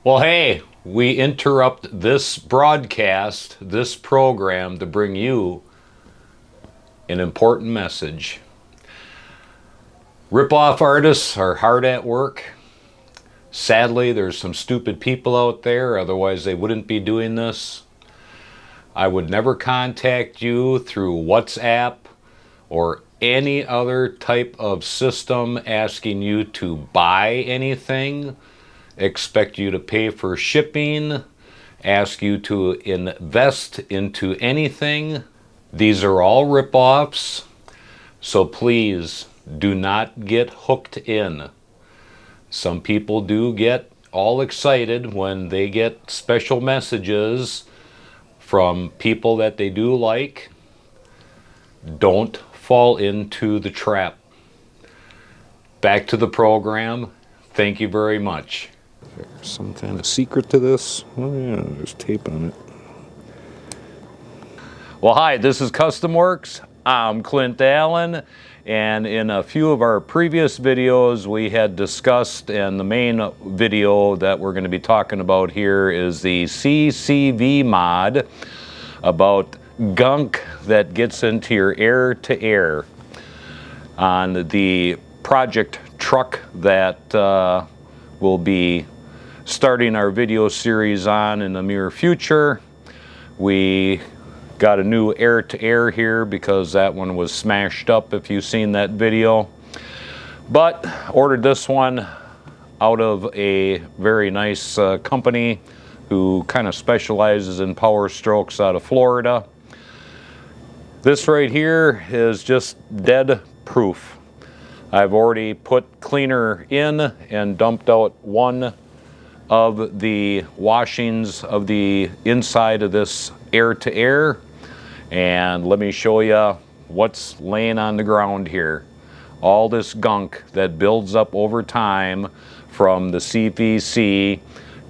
Well, hey, we interrupt this broadcast, this program, to bring you an important message. Rip-off artists are hard at work. Sadly, there's some stupid people out there, otherwise they wouldn't be doing this. I would never contact you through WhatsApp or any other type of system asking you to buy anything, expect you to pay for shipping, ask you to invest into anything. These are all rip-offs, so please do not get hooked in. Some people do get all excited when they get special messages from people that they do like. Don't fall into the trap. Back to the program. Thank you very much. There's some kind of secret to this. Oh yeah, there's tape on it. Well, hi, this is Custom Works. I'm Clint Allen, and in a few of our previous videos we had discussed, and the main video that we're going to be talking about here is the CCV mod about gunk that gets into your air-to-air on the project truck that we'll be starting our video series on in the near future. We got a new air-to-air here because that one was smashed up, if you've seen that video. But ordered this one out of a very nice company who kind of specializes in power strokes out of Florida. This right here is just dead proof. I've already put cleaner in and dumped out one of the washings of the inside of this air-to-air. And let me show you what's laying on the ground here. All this gunk that builds up over time from the CVC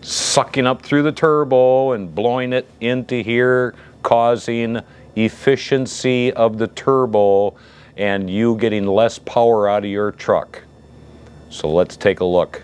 sucking up through the turbo and blowing it into here, causing efficiency of the turbo and you getting less power out of your truck. So let's take a look.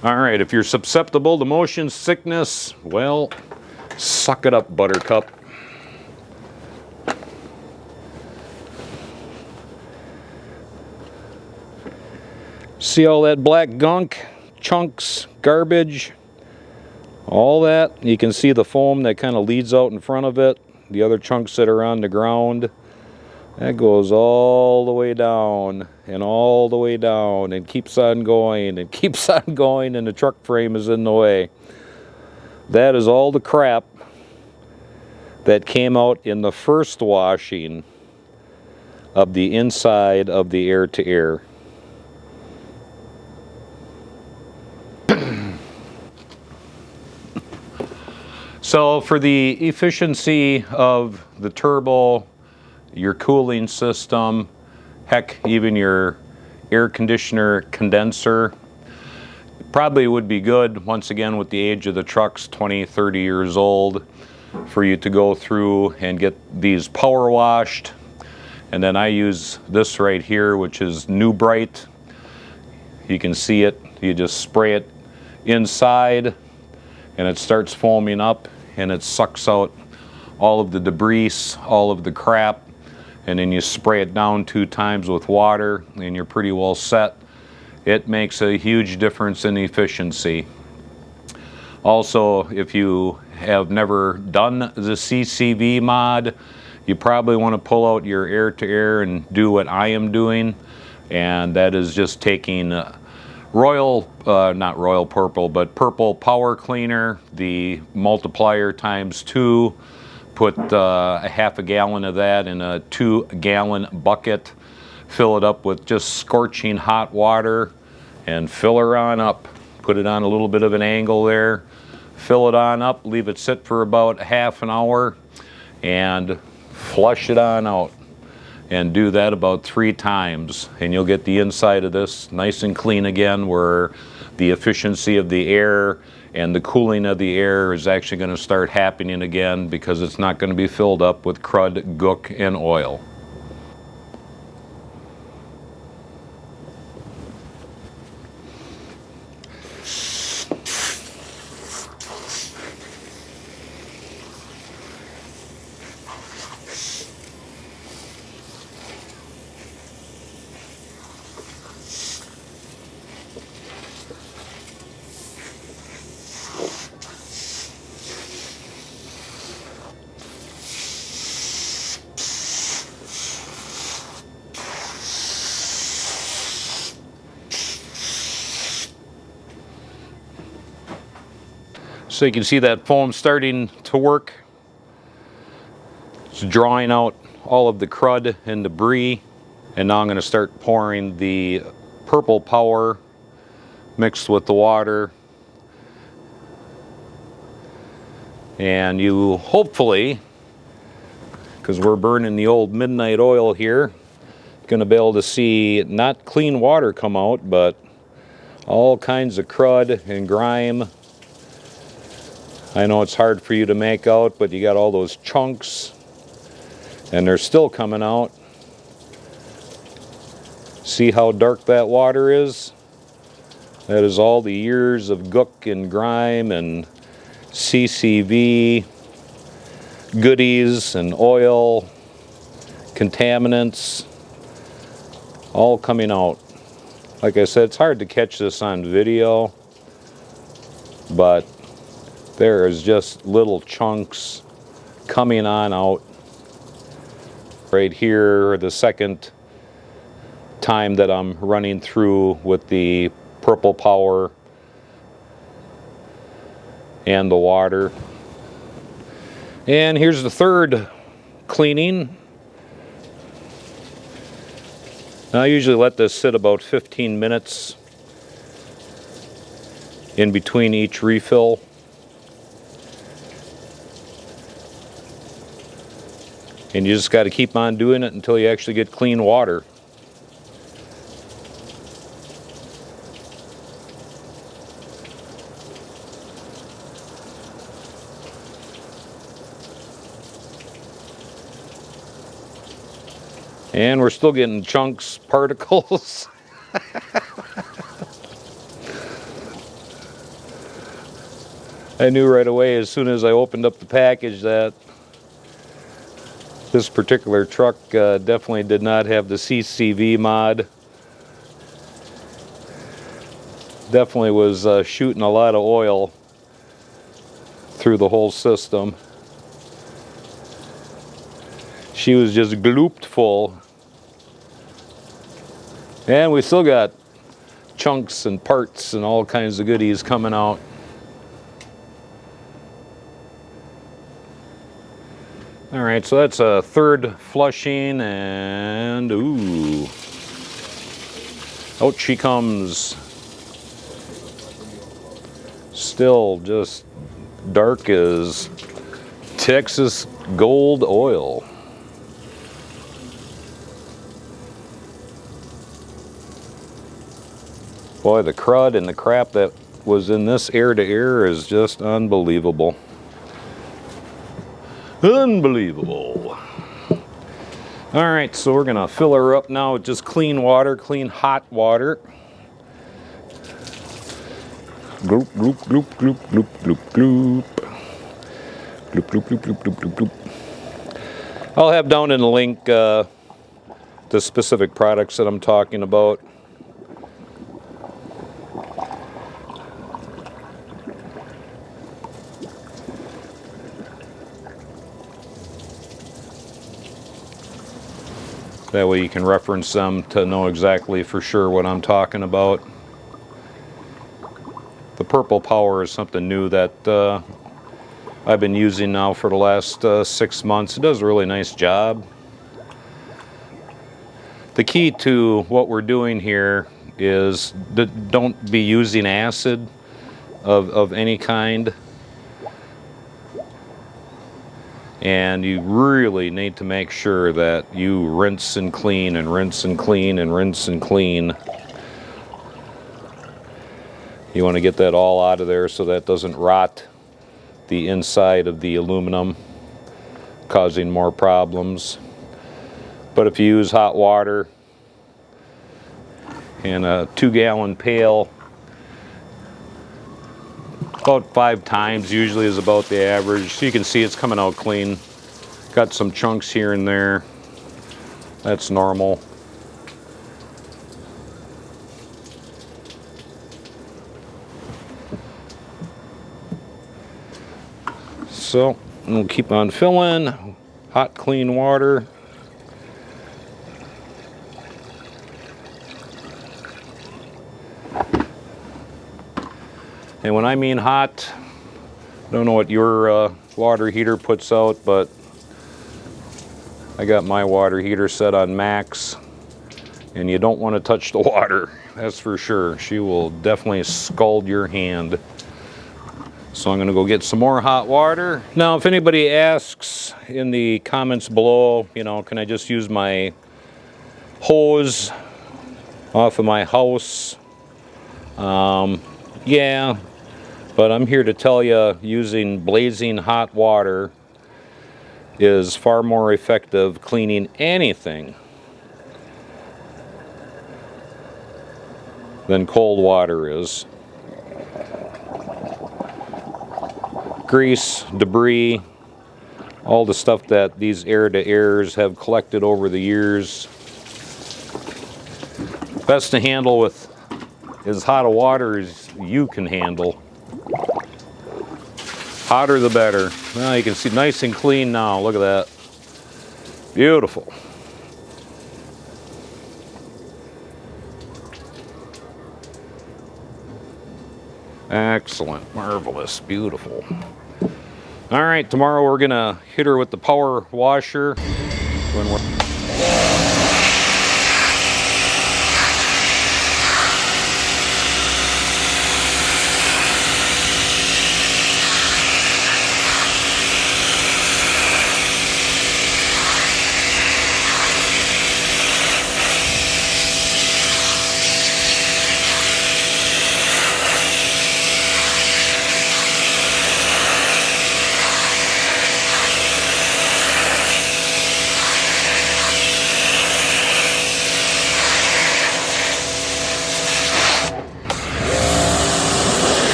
All right, if you're susceptible to motion sickness, well, suck it up, Buttercup. See all that black gunk, chunks, garbage, all that? You can see the foam that kind of leads out in front of it, the other chunks that are on the ground. That goes all the way down and all the way down and keeps on going and keeps on going, and the truck frame is in the way. That is all the crap that came out in the first washing of the inside of the air-to-air. So for the efficiency of the turbo, your cooling system, heck, even your air conditioner condenser, probably would be good, once again, with the age of the trucks, 20, 30 years old, for you to go through and get these power washed. And then I use this right here, which is New Bright. You can see it. You just spray it inside and it starts foaming up and it sucks out all of the debris, all of the crap, and then you spray it down 2 times with water and you're pretty well set. It makes a huge difference in efficiency. Also, if you have never done the CCV mod, you probably want to pull out your air-to-air and do what I am doing, and that is just taking not Royal Purple, but Purple Power Cleaner, the multiplier times 2, put a half a gallon of that in a 2-gallon bucket, fill it up with just scorching hot water, and fill her on up. Put it on a little bit of an angle there, fill it on up, leave it sit for about half an hour, and flush it on out. And do that about 3 times, and you'll get the inside of this nice and clean again, where the efficiency of the air and the cooling of the air is actually going to start happening again because it's not going to be filled up with crud, gook, and oil. So you can see that foam starting to work. It's drawing out all of the crud and debris. And now I'm going to start pouring the purple power mixed with the water. And you hopefully, because we're burning the old midnight oil here, going to be able to see not clean water come out, but all kinds of crud and grime. I know it's hard for you to make out, but you got all those chunks, and they're still coming out. See how dark that water is? That is all the years of gook and grime and CCV, goodies and oil, contaminants, all coming out. Like I said, it's hard to catch this on video, but there is just little chunks coming on out. Right here, the second time that I'm running through with the purple power and the water. And here's the third cleaning. Now I usually let this sit about 15 minutes in between each refill. And you just got to keep on doing it until you actually get clean water. And we're still getting chunks, particles. I knew right away as soon as I opened up the package that this particular truck definitely did not have the CCV mod. Definitely was shooting a lot of oil through the whole system. She was just glooped full. And we still got chunks and parts and all kinds of goodies coming out. All right, so that's a third flushing, and ooh, out she comes. Still just dark as Texas gold oil. Boy, the crud and the crap that was in this air-to-air is just unbelievable. Unbelievable. All right, so we're gonna fill her up now with just clean water, clean hot water. Gloop, gloop, gloop, gloop, gloop, gloop, gloop. Gloop, gloop, gloop, gloop, gloop, gloop, gloop. I'll have down in the link the specific products that I'm talking about. That way you can reference them to know exactly for sure what I'm talking about. The purple power is something new that I've been using now for the last 6 months. It does a really nice job. The key to what we're doing here is don't be using acid of any kind. And you really need to make sure that you rinse and clean and rinse and clean and rinse and clean. You want to get that all out of there so that doesn't rot the inside of the aluminum, causing more problems. But if you use hot water in a 2-gallon pail, about 5 times usually is about the average. So you can see it's coming out clean. Got some chunks here and there. That's normal. So we'll keep on filling. Hot, clean water. And when I mean hot, I don't know what your water heater puts out, but I got my water heater set on max, and you don't want to touch the water, that's for sure. She will definitely scald your hand. So I'm going to go get some more hot water. Now, if anybody asks in the comments below, you know, can I just use my hose off of my house? Yeah, but I'm here to tell you using blazing hot water is far more effective cleaning anything than cold water is. Grease, debris, all the stuff that these air-to-airs have collected over the years. Best to handle with as hot a water as you can handle. Hotter the better. Now you can see nice and clean now. Look at that. Beautiful. Excellent. Marvelous. Beautiful. All right, tomorrow we're going to hit her with the power washer when we're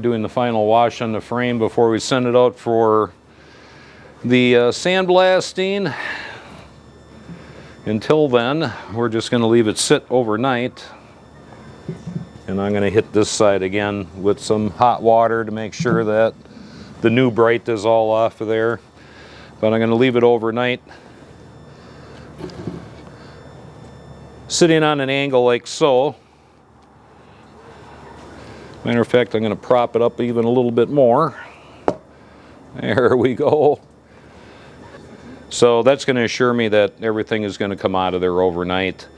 doing the final wash on the frame before we send it out for the sandblasting. Until then, we're just going to leave it sit overnight, and I'm going to hit this side again with some hot water to make sure that the new bright is all off of there. But I'm going to leave it overnight, sitting on an angle like so. Matter of fact, I'm going to prop it up even a little bit more. There we go. So that's going to assure me that everything is going to come out of there overnight.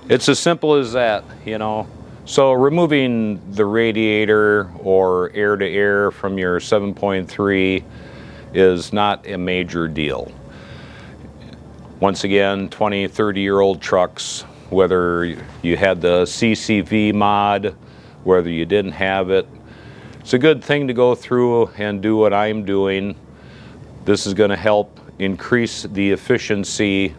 It's as simple as that, you know. So removing the radiator or air-to-air from your 7.3 is not a major deal. Once again, 20, 30-year-old trucks, whether you had the CCV mod, whether you didn't have it, it's a good thing to go through and do what I'm doing. This is going to help increase the efficiency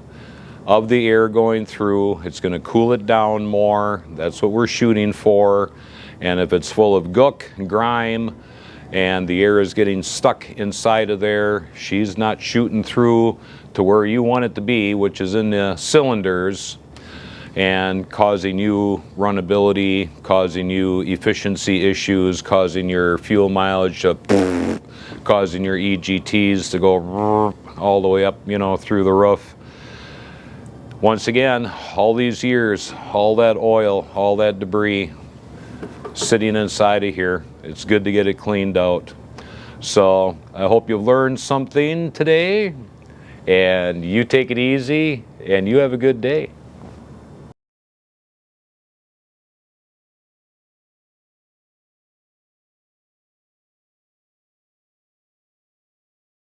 of the air going through. It's going to cool it down more. That's what we're shooting for. And if it's full of gook and grime and the air is getting stuck inside of there, she's not shooting through to where you want it to be, which is in the cylinders, and causing you runnability, causing you efficiency issues, causing your fuel mileage to causing your EGTs to go all the way up, you know, through the roof. Once again, all these years, all that oil, all that debris sitting inside of here, it's good to get it cleaned out. So I hope you've learned something today, and you take it easy and you have a good day.